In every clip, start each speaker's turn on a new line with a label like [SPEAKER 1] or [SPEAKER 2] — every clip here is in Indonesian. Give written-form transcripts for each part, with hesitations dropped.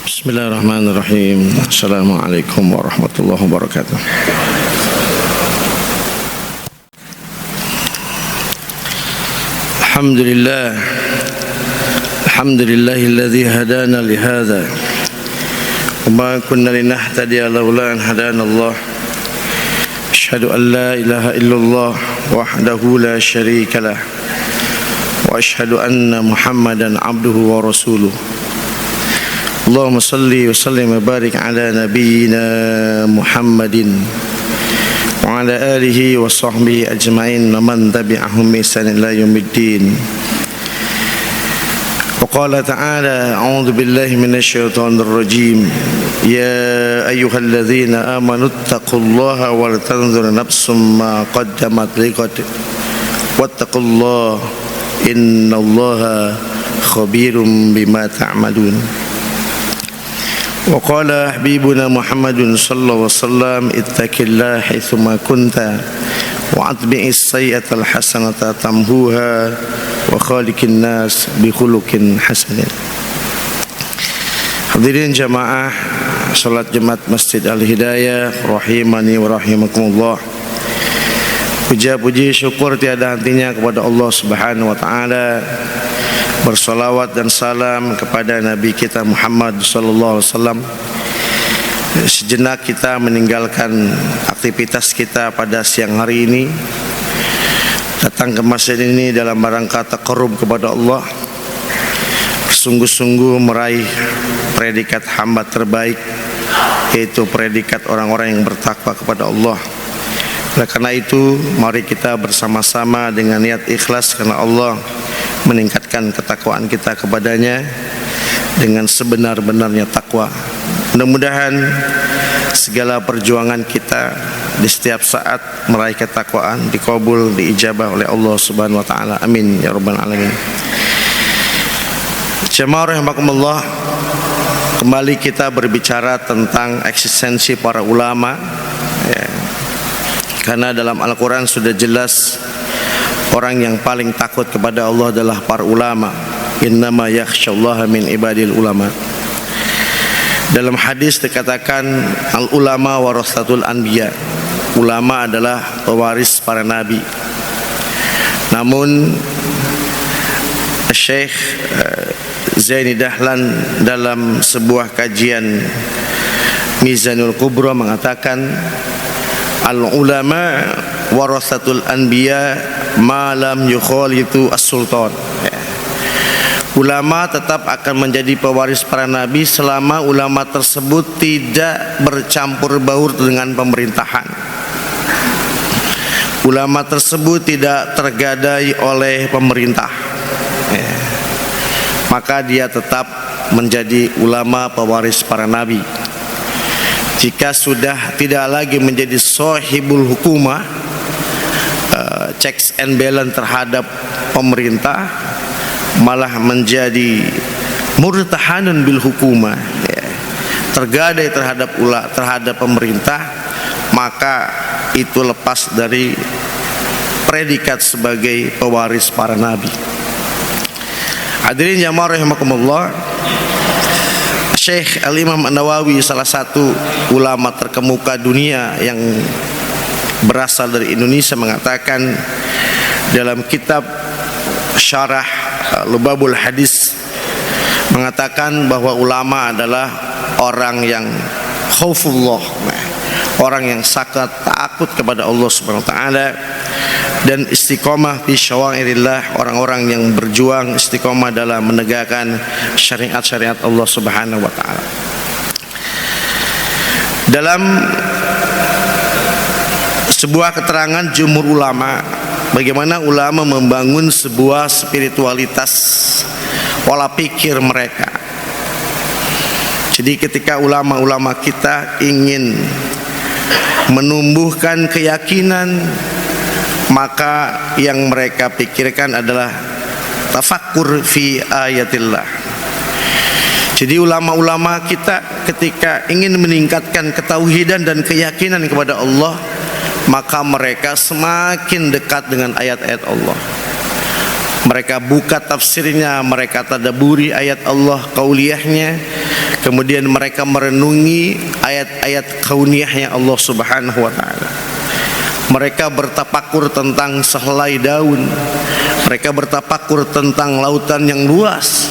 [SPEAKER 1] Bismillahirrahmanirrahim. Assalamualaikum warahmatullahi wabarakatuh. Alhamdulillah. Alhamdulillahilladzi hadana lihadza. Wa ma kunna linahtadiya laula an hadana Allah. Asyhadu an la ilaha illallah wahdahu la syarika lah. Wa asyhadu anna Muhammadan abduhu wa rasuluh. Allahumma salli wa sallim wa barik ala nabiyyina Muhammadin wa ala alihi wa sahbihi ajma'in wa man tabi'ahum bi ihsan ila yaumiddin. Wa qala ta'ala a'udzu billahi minasy syaithanir rajim. Ya ayyuhalladzina amanu taqullaha wal tanzur nafsum ma qaddamat liqad wattaqullaha innallaha khabirum bima ta'malun. Wa qala habibuna Muhammadun sallallahu alaihi wasallam ittaqillaha haitsuma kunta wa atbi'is sayyi'atal hasanata tamhuha wa khaliqin nas bi khuluqin hasanin. Hadirin jamaah salat Jumat Masjid Al-Hidayah rahimani wa rahimakumullah. Puja-puji syukur tiada hentinya kepada Allah Subhanahu wa taala. Bersalawat dan salam kepada Nabi kita Muhammad sallallahu alaihi wasallam. Sejenak kita meninggalkan aktivitas kita pada siang hari ini, datang ke masjid ini dalam rangka taqarrub kepada Allah, sungguh-sungguh meraih predikat hamba terbaik, yaitu predikat orang-orang yang bertakwa kepada Allah. Oleh karena itu, mari kita bersama-sama dengan niat ikhlas karena Allah meningkatkan ketakwaan kita kepadanya dengan sebenar-benarnya takwa. Mudah-mudahan segala perjuangan kita di setiap saat meraih ketakwaan dikabul, diijabah oleh Allah Subhanahu wa taala. Amin ya rabbal alamin. Jemaah rahimakumullah, kembali kita berbicara tentang eksistensi para ulama ya. Karena dalam Al-Quran sudah jelas orang yang paling takut kepada Allah adalah para ulama. Innama yakhsyallaha min ibadil ulama. Dalam hadis dikatakan al ulama warasatul anbiya. Ulama adalah pewaris para nabi. Namun Syekh Zaini Dahlan dalam sebuah kajian Mizanul Kubra mengatakan al ulama warasatul anbiya malam yukhalitu as-sultan. Ulama tetap akan menjadi pewaris para nabi selama ulama tersebut tidak bercampur baur dengan pemerintahan. Ulama tersebut tidak tergadai oleh pemerintah, maka dia tetap menjadi ulama pewaris para nabi. Jika sudah tidak lagi menjadi sahibul hukumah, checks and balance terhadap pemerintah, malah menjadi murtahanun bil hukumah ya, tergadai terhadap pemerintah, maka itu lepas dari predikat sebagai pewaris para nabi. Hadirin jamaah rahimakumullah, Syekh Al-Imam An-Nawawi, salah satu ulama terkemuka dunia yang berasal dari Indonesia, mengatakan dalam kitab Syarah Lubabul Hadis, mengatakan bahwa ulama adalah orang yang khaufullah, orang yang sangat takut kepada Allah Subhanahu wa taala, dan istiqomah fi syawairillah, orang-orang yang berjuang istiqomah dalam menegakkan syariat-syariat Allah Subhanahu wa taala. Dalam sebuah keterangan jumhur ulama, bagaimana ulama membangun sebuah spiritualitas pola pikir mereka. Jadi ketika ulama-ulama kita ingin menumbuhkan keyakinan, maka yang mereka pikirkan adalah tafakkur fi ayatillah. Jadi ulama-ulama kita ketika ingin meningkatkan ketauhidan dan keyakinan kepada Allah, maka mereka semakin dekat dengan ayat-ayat Allah. Mereka buka tafsirnya, mereka tadabburi ayat Allah, qauliyahnya. Kemudian mereka merenungi ayat-ayat kauniyahnya Allah Subhanahu wa taala. Mereka bertapakur tentang sehelai daun. Mereka bertapakur tentang lautan yang luas.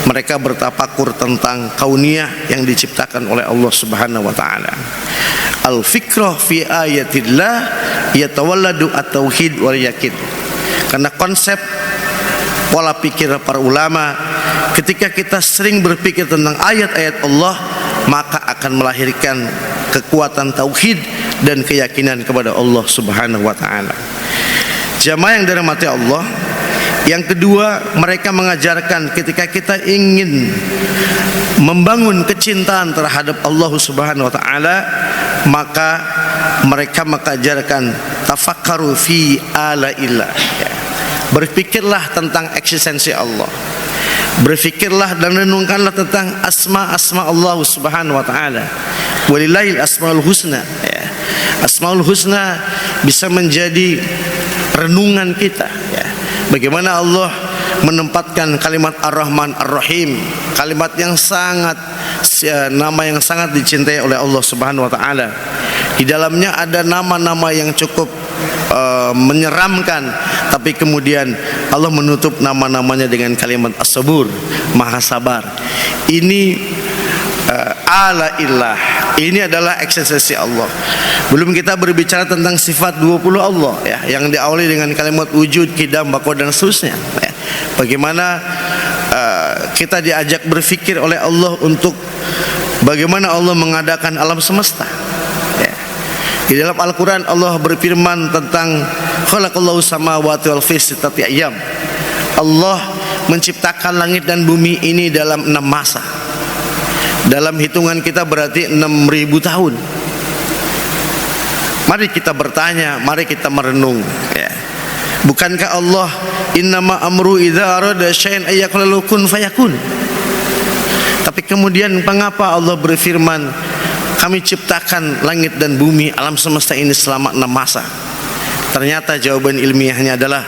[SPEAKER 1] Mereka bertapakur tentang kauniyah yang diciptakan oleh Allah Subhanahu wa taala. Al-fikrah fi ayatillah yatawalladu at-tauhid wal yakin. Karena konsep pola pikir para ulama, ketika kita sering berpikir tentang ayat-ayat Allah, maka akan melahirkan kekuatan tauhid dan keyakinan kepada Allah Subhanahu wa taala. Jamaah yang dirahmati Allah, yang kedua, mereka mengajarkan ketika kita ingin membangun kecintaan terhadap Allah Subhanahu wa taala, maka mereka mengajarkan tafakkaru fi alaillah. Berpikirlah tentang eksistensi Allah. Berfikirlah dan renungkanlah tentang asma-asma Allah Subhanahu wa taala. Walillahil asmaul husna. Asmaul husna bisa menjadi renungan kita, ya. Bagaimana Allah menempatkan kalimat Ar-Rahman Ar-Rahim, kalimat yang sangat, nama yang sangat dicintai oleh Allah Subhanahu wa taala. Di dalamnya ada nama-nama yang cukup menyeramkan, tapi kemudian Allah menutup nama-namanya dengan kalimat As-Sabur, Maha Sabar. Ini ala illah. Ini adalah eksistensi Allah. Belum kita berbicara tentang sifat 20 Allah, ya, yang diawali dengan kalimat wujud, qidam, baqa dan seterusnya, ya. Bagaimana kita diajak berfikir oleh Allah untuk bagaimana Allah mengadakan alam semesta, ya. Di dalam Al-Quran Allah berfirman tentang khalaqallahu samawati wal fi sittati ayyam. Allah menciptakan langit dan bumi ini dalam 6 masa. Dalam hitungan kita berarti 6.000 tahun. Mari kita bertanya, mari kita merenung, ya. Bukankah Allah innama amru idza arada syai'an ay yaqula lahu kun fayakun? Tapi kemudian mengapa Allah berfirman, kami ciptakan langit dan bumi, alam semesta ini selama 6 masa? Ternyata jawaban ilmiahnya adalah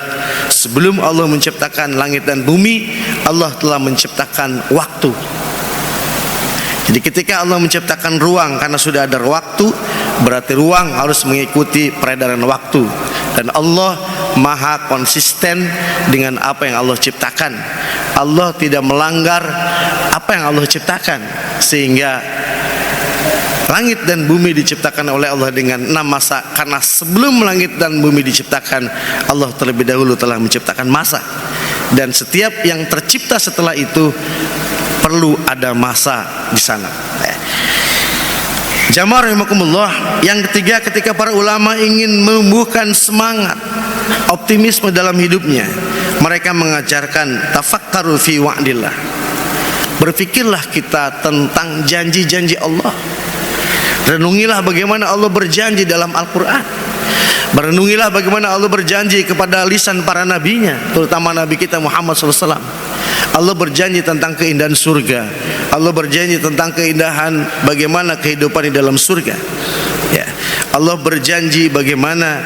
[SPEAKER 1] sebelum Allah menciptakan langit dan bumi, Allah telah menciptakan waktu. Jadi ketika Allah menciptakan ruang, karena sudah ada waktu, berarti ruang harus mengikuti peredaran waktu. Dan Allah maha konsisten dengan apa yang Allah ciptakan. Allah tidak melanggar apa yang Allah ciptakan, sehingga langit dan bumi diciptakan oleh Allah dengan 6 masa. Karena sebelum langit dan bumi diciptakan, Allah terlebih dahulu telah menciptakan masa. Dan setiap yang tercipta setelah itu perlu ada masa di sana. Jamaah rahimakumullah, yang ketiga, ketika para ulama ingin menumbuhkan semangat optimisme dalam hidupnya, mereka mengajarkan tafakkaru fi wa'dillah. Berfikirlah kita tentang janji-janji Allah. Renungilah bagaimana Allah berjanji dalam Al-Quran. Merenungilah bagaimana Allah berjanji kepada lisan para nabinya, terutama Nabi kita Muhammad SAW. Allah berjanji tentang keindahan surga. Allah berjanji tentang keindahan bagaimana kehidupan di dalam surga, ya. Allah berjanji bagaimana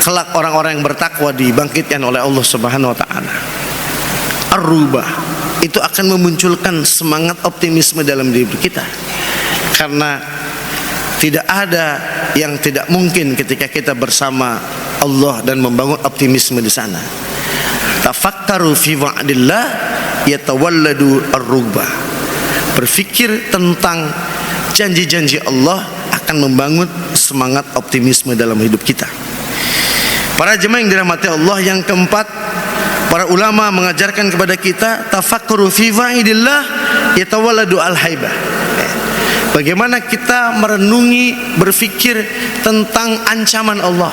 [SPEAKER 1] kelak orang-orang yang bertakwa dibangkitkan oleh Allah Subhanahu wa taala. Ar-rubah itu akan memunculkan semangat optimisme dalam diri kita. Karena tidak ada yang tidak mungkin ketika kita bersama Allah dan membangun optimisme di sana. Tafakkaru fi wa'dillah yatawalladu ar-rubah. Berfikir tentang janji-janji Allah akan membangun semangat optimisme dalam hidup kita. Para jemaah yang dirahmati Allah, yang keempat, para ulama mengajarkan kepada kita tafakkuru fi wa'idillah yatawalladu al-haibah. Bagaimana kita merenungi, berfikir tentang ancaman Allah.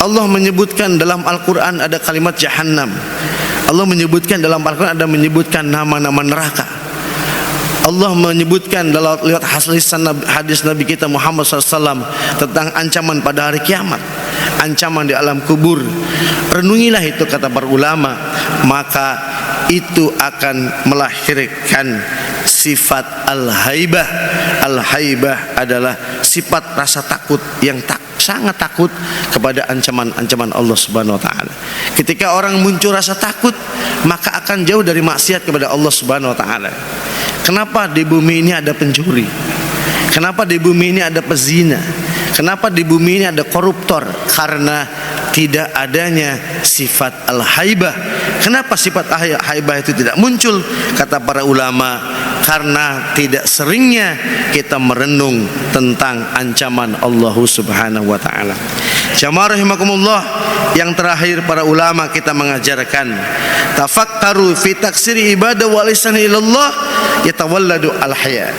[SPEAKER 1] Allah menyebutkan dalam Al-Quran ada kalimat jahannam. Allah menyebutkan dalam Al-Quran ada menyebutkan nama-nama neraka. Allah menyebutkan dalam lewat hadis Nabi kita Muhammad SAW tentang ancaman pada hari kiamat, ancaman di alam kubur. Renungilah itu, kata para ulama, maka itu akan melahirkan sifat al-haibah. Al-haibah adalah sifat rasa takut yang sangat takut kepada ancaman-ancaman Allah Subhanahu wa taala. Ketika orang muncul rasa takut, maka akan jauh dari maksiat kepada Allah Subhanahu wa taala. Kenapa di bumi ini ada pencuri? Kenapa di bumi ini ada pezina? Kenapa di bumi ini ada koruptor? Karena tidak adanya sifat al-haibah. Kenapa sifat haibah itu tidak muncul? Kata para ulama, karena tidak seringnya kita merenung tentang ancaman Allah Subhanahu wa taala. Jamaah rahimakumullah, yang terakhir para ulama kita mengajarkan tafakkaru fi taksiri ibadah wa lisan ilallah yatawalladu al-haya.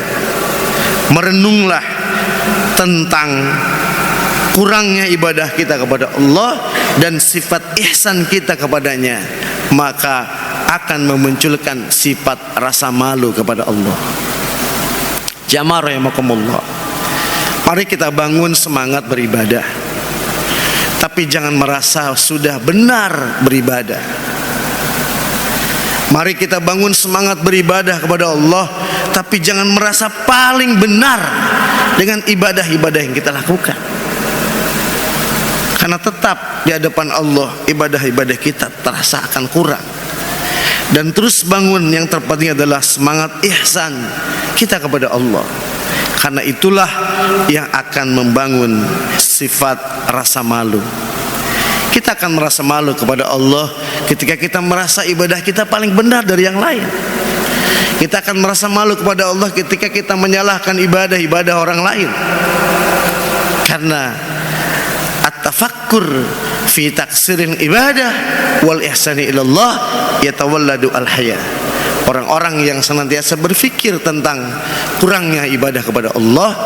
[SPEAKER 1] Merenunglah tentang kurangnya ibadah kita kepada Allah dan sifat ihsan kita kepadanya, maka akan memunculkan sifat rasa malu kepada Allah. Jamaah rahimakumullah, mari kita bangun semangat beribadah, tapi jangan merasa sudah benar beribadah. Mari kita bangun semangat beribadah kepada Allah, tapi jangan merasa paling benar dengan ibadah-ibadah yang kita lakukan. Karena tetap di hadapan Allah ibadah-ibadah kita terasa akan kurang. Dan terus bangun, yang terpenting adalah semangat ihsan kita kepada Allah. Karena itulah yang akan membangun sifat rasa malu. Kita akan merasa malu kepada Allah ketika kita merasa ibadah kita paling benar dari yang lain. Kita akan merasa malu kepada Allah ketika kita menyalahkan ibadah-ibadah orang lain. Karena at-tafakkur fi taksiril ibadah wal ihsani ilallah yatawalladu al-haya. Orang-orang yang senantiasa berpikir tentang kurangnya ibadah kepada Allah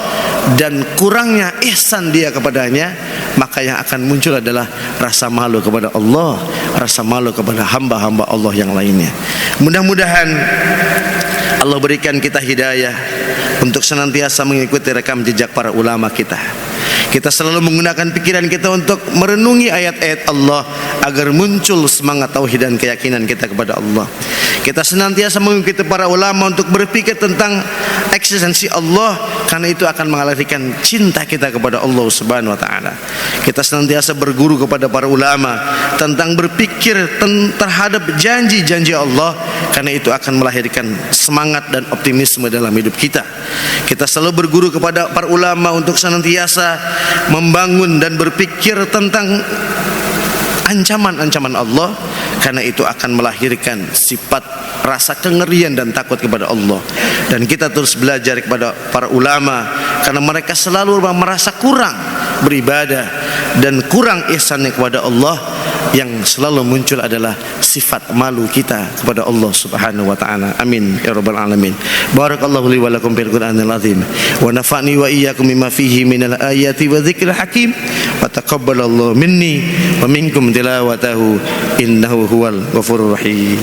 [SPEAKER 1] dan kurangnya ihsan dia kepadanya, maka yang akan muncul adalah rasa malu kepada Allah, rasa malu kepada hamba-hamba Allah yang lainnya. Mudah-mudahan Allah berikan kita hidayah untuk senantiasa mengikuti rekam jejak para ulama kita. Kita selalu menggunakan pikiran kita untuk merenungi ayat-ayat Allah agar muncul semangat tauhid dan keyakinan kita kepada Allah. Kita senantiasa mengikuti para ulama untuk berpikir tentang eksistensi Allah, karena itu akan mengalahkan cinta kita kepada Allah Subhanahu wa taala. Kita senantiasa berguru kepada para ulama tentang berpikir terhadap janji-janji Allah, karena itu akan melahirkan semangat dan optimisme dalam hidup kita. Kita selalu berguru kepada para ulama untuk senantiasa membangun dan berpikir tentang ancaman-ancaman Allah, karena itu akan melahirkan sifat rasa kengerian dan takut kepada Allah. Dan kita terus belajar kepada para ulama, karena mereka selalu merasa kurang beribadah dan kurang ihsannya kepada Allah. Yang selalu muncul adalah sifat malu kita kepada Allah Subhanahu wa taala. Amin ya rabbal alamin. Barakallahu li wa lakum fil Qur'anil azim wa nafa'ni wa iyyakum mimma fihi minal ayati wa dzikril hakim wa taqabbalallahu minni wa minkum tilawatahu innahu huwal ghafurur rahim.